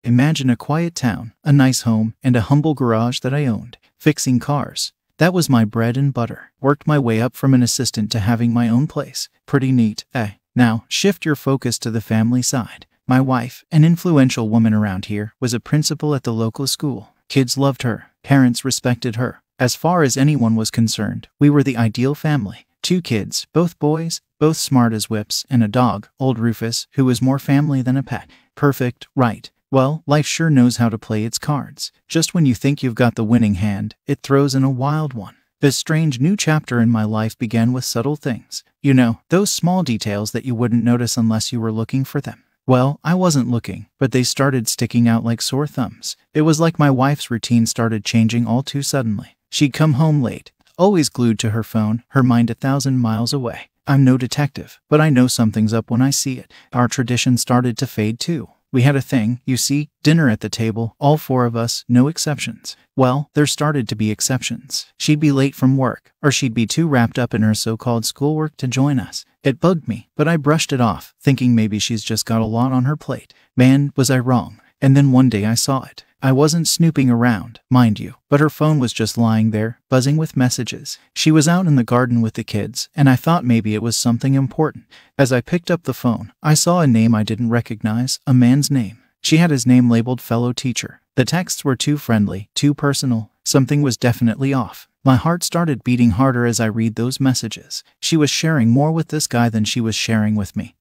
Imagine a quiet town, a nice home, and a humble garage that I owned. Fixing cars. That was my bread and butter. Worked my way up from an assistant to having my own place. Pretty neat, eh? Now, shift your focus to the family side. My wife, an influential woman around here, was a principal at the local school. Kids loved her. Parents respected her. As far as anyone was concerned, we were the ideal family. 2 kids, both boys, both smart as whips, and a dog, old Rufus, who was more family than a pet. Perfect, right? Well, life sure knows how to play its cards. Just when you think you've got the winning hand, it throws in a wild one. This strange new chapter in my life began with subtle things. You know, those small details that you wouldn't notice unless you were looking for them. Well, I wasn't looking, but they started sticking out like sore thumbs. It was like my wife's routine started changing all too suddenly. She'd come home late, always glued to her phone, her mind 1,000 miles away. I'm no detective, but I know something's up when I see it. Our tradition started to fade too. We had a thing, you see, dinner at the table, all 4 of us, no exceptions. Well, there started to be exceptions. She'd be late from work, or she'd be too wrapped up in her so-called schoolwork to join us. It bugged me, but I brushed it off, thinking maybe she's just got a lot on her plate. Man, was I wrong. And then one day I saw it. I wasn't snooping around, mind you, but her phone was just lying there, buzzing with messages. She was out in the garden with the kids, and I thought maybe it was something important. As I picked up the phone, I saw a name I didn't recognize, a man's name. She had his name labeled fellow teacher. The texts were too friendly, too personal. Something was definitely off. My heart started beating harder as I read those messages. She was sharing more with this guy than she was sharing with me.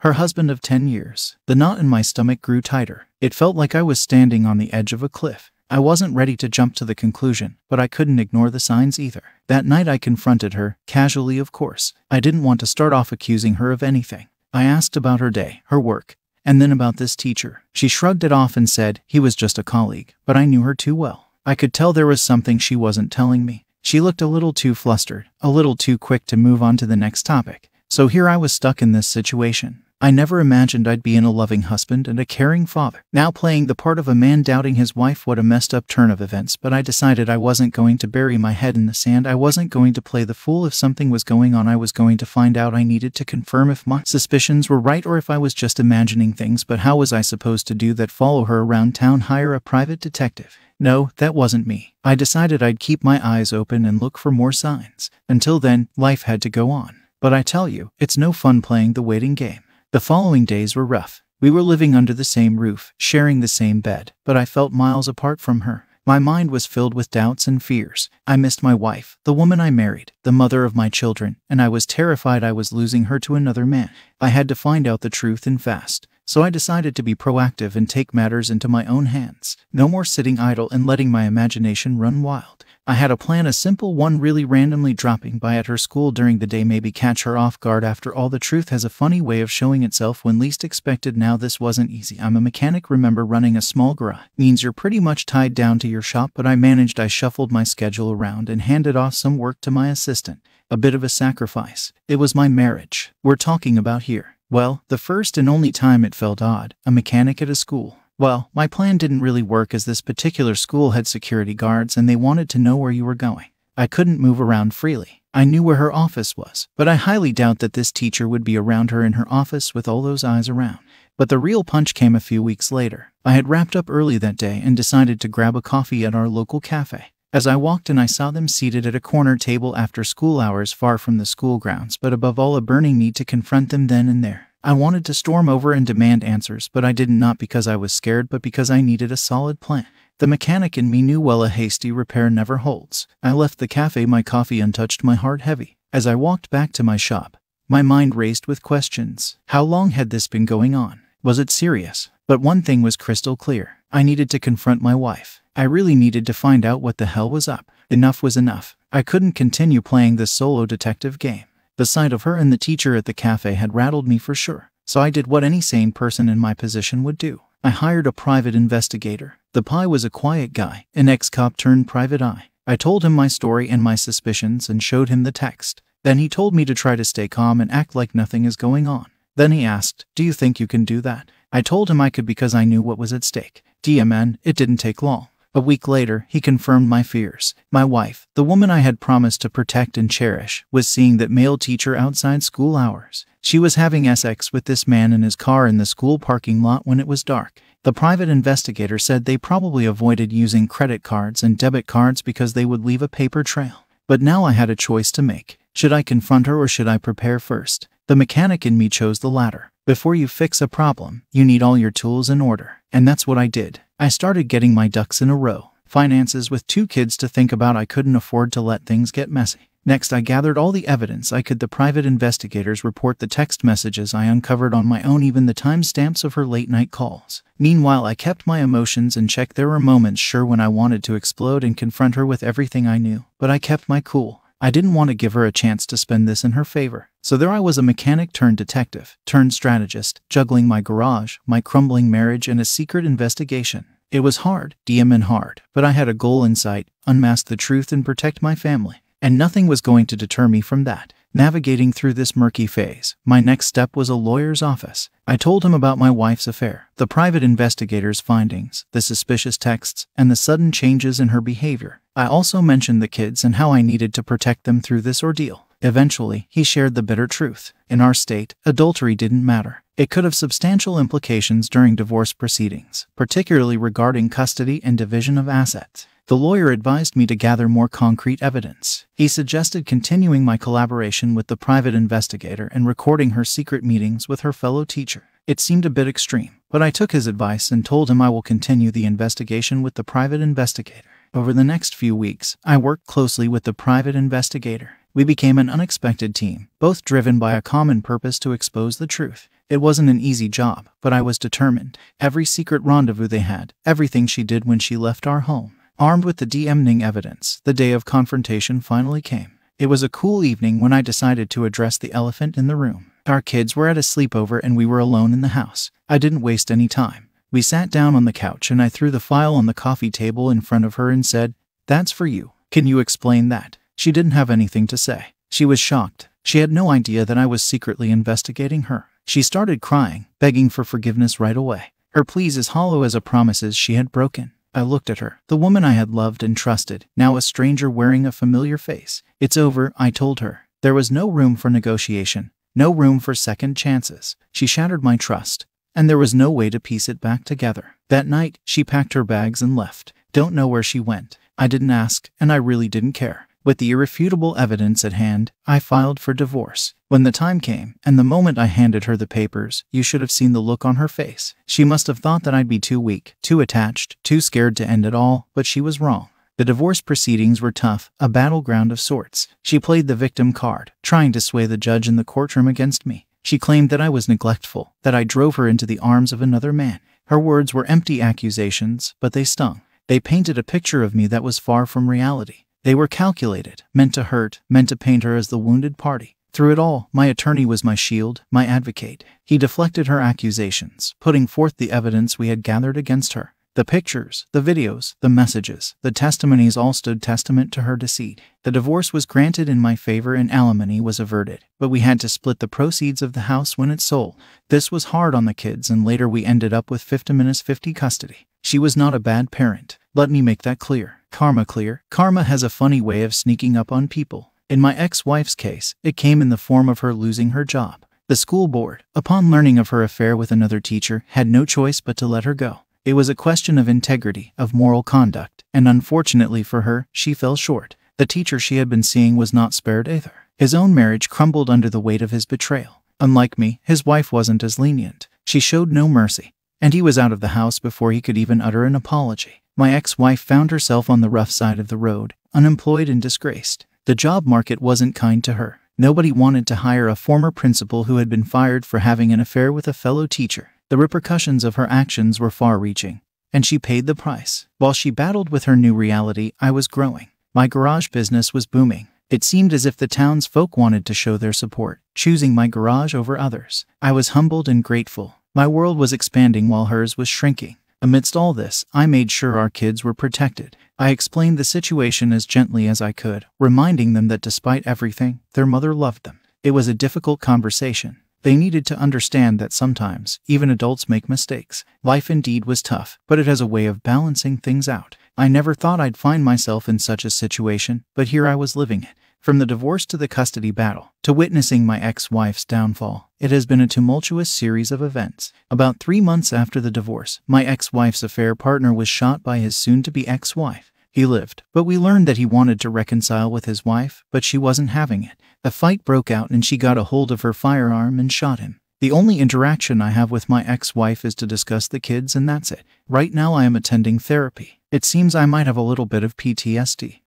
Her husband of 10 years. The knot in my stomach grew tighter. It felt like I was standing on the edge of a cliff. I wasn't ready to jump to the conclusion, but I couldn't ignore the signs either. That night I confronted her, casually of course. I didn't want to start off accusing her of anything. I asked about her day, her work, and then about this teacher. She shrugged it off and said he was just a colleague, but I knew her too well. I could tell there was something she wasn't telling me. She looked a little too flustered, a little too quick to move on to the next topic. So here I was stuck in this situation. I never imagined I'd be in a loving husband and a caring father. Now playing the part of a man doubting his wife. What a messed up turn of events, but I decided I wasn't going to bury my head in the sand. I wasn't going to play the fool. If something was going on, I was going to find out. I needed to confirm if my suspicions were right or if I was just imagining things. But how was I supposed to do that? Follow her around town? Hire a private detective? No, that wasn't me. I decided I'd keep my eyes open and look for more signs. Until then, life had to go on. But I tell you, it's no fun playing the waiting game. The following days were rough. We were living under the same roof, sharing the same bed, but I felt miles apart from her. My mind was filled with doubts and fears. I missed my wife, the woman I married, the mother of my children, and I was terrified I was losing her to another man. I had to find out the truth and fast. So I decided to be proactive and take matters into my own hands. No more sitting idle and letting my imagination run wild. I had a plan, a simple one, really randomly dropping by at her school during the day, maybe catch her off guard. After all, the truth has a funny way of showing itself when least expected. Now this wasn't easy. I'm a mechanic. Remember, running a small garage means you're pretty much tied down to your shop, but I managed. I shuffled my schedule around and handed off some work to my assistant. A bit of a sacrifice. It was my marriage we're talking about here. Well, the first and only time it felt odd. A mechanic at a school. Well, my plan didn't really work, as this particular school had security guards and they wanted to know where you were going. I couldn't move around freely. I knew where her office was, but I highly doubt that this teacher would be around her in her office with all those eyes around. But the real punch came a few weeks later. I had wrapped up early that day and decided to grab a coffee at our local cafe. As I walked in, I saw them seated at a corner table after school hours, far from the school grounds, but above all a burning need to confront them then and there. I wanted to storm over and demand answers, but I didn't, not because I was scared, but because I needed a solid plan. The mechanic in me knew well a hasty repair never holds. I left the cafe, my coffee untouched, my heart heavy. As I walked back to my shop, my mind raced with questions. How long had this been going on? Was it serious? But one thing was crystal clear. I needed to confront my wife. I really needed to find out what the hell was up. Enough was enough. I couldn't continue playing this solo detective game. The sight of her and the teacher at the cafe had rattled me for sure, so I did what any sane person in my position would do. I hired a private investigator. The pie was a quiet guy, an ex-cop turned private eye. I told him my story and my suspicions and showed him the text. Then he told me to try to stay calm and act like nothing is going on. Then he asked, "Do you think you can do that?" I told him I could because I knew what was at stake. DMN, it didn't take long. A week later, he confirmed my fears. My wife, the woman I had promised to protect and cherish, was seeing that male teacher outside school hours. She was having sex with this man in his car in the school parking lot when it was dark. The private investigator said they probably avoided using credit cards and debit cards because they would leave a paper trail. But now I had a choice to make. Should I confront her or should I prepare first? The mechanic in me chose the latter. Before you fix a problem, you need all your tools in order. And that's what I did. I started getting my ducks in a row. Finances with 2 kids to think about. I couldn't afford to let things get messy. Next, I gathered all the evidence I could. The private investigators report the text messages I uncovered on my own, even the timestamps of her late-night calls. Meanwhile, I kept my emotions in check. There were moments, sure, when I wanted to explode and confront her with everything I knew, but I kept my cool. I didn't want to give her a chance to spend this in her favor. So there I was, a mechanic turned detective, turned strategist, juggling my garage, my crumbling marriage, and a secret investigation. It was hard, hard, but I had a goal in sight: unmask the truth and protect my family. And nothing was going to deter me from that. Navigating through this murky phase, my next step was a lawyer's office. I told him about my wife's affair, the private investigator's findings, the suspicious texts, and the sudden changes in her behavior. I also mentioned the kids and how I needed to protect them through this ordeal. Eventually, he shared the bitter truth. In our state, adultery didn't matter. It could have substantial implications during divorce proceedings, particularly regarding custody and division of assets. The lawyer advised me to gather more concrete evidence. He suggested continuing my collaboration with the private investigator and recording her secret meetings with her fellow teacher. It seemed a bit extreme, but I took his advice and told him I will continue the investigation with the private investigator. Over the next few weeks, I worked closely with the private investigator. We became an unexpected team, both driven by a common purpose to expose the truth. It wasn't an easy job, but I was determined. Every secret rendezvous they had, everything she did when she left our home. Armed with the damning evidence, the day of confrontation finally came. It was a cool evening when I decided to address the elephant in the room. Our kids were at a sleepover and we were alone in the house. I didn't waste any time. We sat down on the couch and I threw the file on the coffee table in front of her and said, "That's for you. Can you explain that?" She didn't have anything to say. She was shocked. She had no idea that I was secretly investigating her. She started crying, begging for forgiveness right away. Her pleas as hollow as a promises she had broken. I looked at her, the woman I had loved and trusted, now a stranger wearing a familiar face. "It's over," I told her. There was no room for negotiation, no room for second chances. She shattered my trust, and there was no way to piece it back together. That night, she packed her bags and left. Don't know where she went. I didn't ask, and I really didn't care. With the irrefutable evidence at hand, I filed for divorce. When the time came, and the moment I handed her the papers, you should have seen the look on her face. She must have thought that I'd be too weak, too attached, too scared to end it all, but she was wrong. The divorce proceedings were tough, a battleground of sorts. She played the victim card, trying to sway the judge in the courtroom against me. She claimed that I was neglectful, that I drove her into the arms of another man. Her words were empty accusations, but they stung. They painted a picture of me that was far from reality. They were calculated, meant to hurt, meant to paint her as the wounded party. Through it all, my attorney was my shield, my advocate. He deflected her accusations, putting forth the evidence we had gathered against her. The pictures, the videos, the messages, the testimonies all stood testament to her deceit. The divorce was granted in my favor and alimony was averted, but we had to split the proceeds of the house when it sold. This was hard on the kids, and later we ended up with 50-50 custody. She was not a bad parent. Let me make that clear. Karma has a funny way of sneaking up on people. In my ex-wife's case, it came in the form of her losing her job. The school board, upon learning of her affair with another teacher, had no choice but to let her go. It was a question of integrity, of moral conduct, and unfortunately for her, she fell short. The teacher she had been seeing was not spared either. His own marriage crumbled under the weight of his betrayal. Unlike me, his wife wasn't as lenient. She showed no mercy, and he was out of the house before he could even utter an apology. My ex-wife found herself on the rough side of the road, unemployed and disgraced. The job market wasn't kind to her. Nobody wanted to hire a former principal who had been fired for having an affair with a fellow teacher. The repercussions of her actions were far-reaching, and she paid the price. While she battled with her new reality, I was growing. My garage business was booming. It seemed as if the townsfolk wanted to show their support, choosing my garage over others. I was humbled and grateful. My world was expanding while hers was shrinking. Amidst all this, I made sure our kids were protected. I explained the situation as gently as I could, reminding them that despite everything, their mother loved them. It was a difficult conversation. They needed to understand that sometimes, even adults make mistakes. Life indeed was tough, but it has a way of balancing things out. I never thought I'd find myself in such a situation, but here I was living it. From the divorce to the custody battle, to witnessing my ex-wife's downfall, it has been a tumultuous series of events. About 3 months after the divorce, my ex-wife's affair partner was shot by his soon-to-be ex-wife. He lived, but we learned that he wanted to reconcile with his wife, but she wasn't having it. A fight broke out and she got a hold of her firearm and shot him. The only interaction I have with my ex-wife is to discuss the kids, and that's it. Right now I am attending therapy. It seems I might have a little bit of PTSD.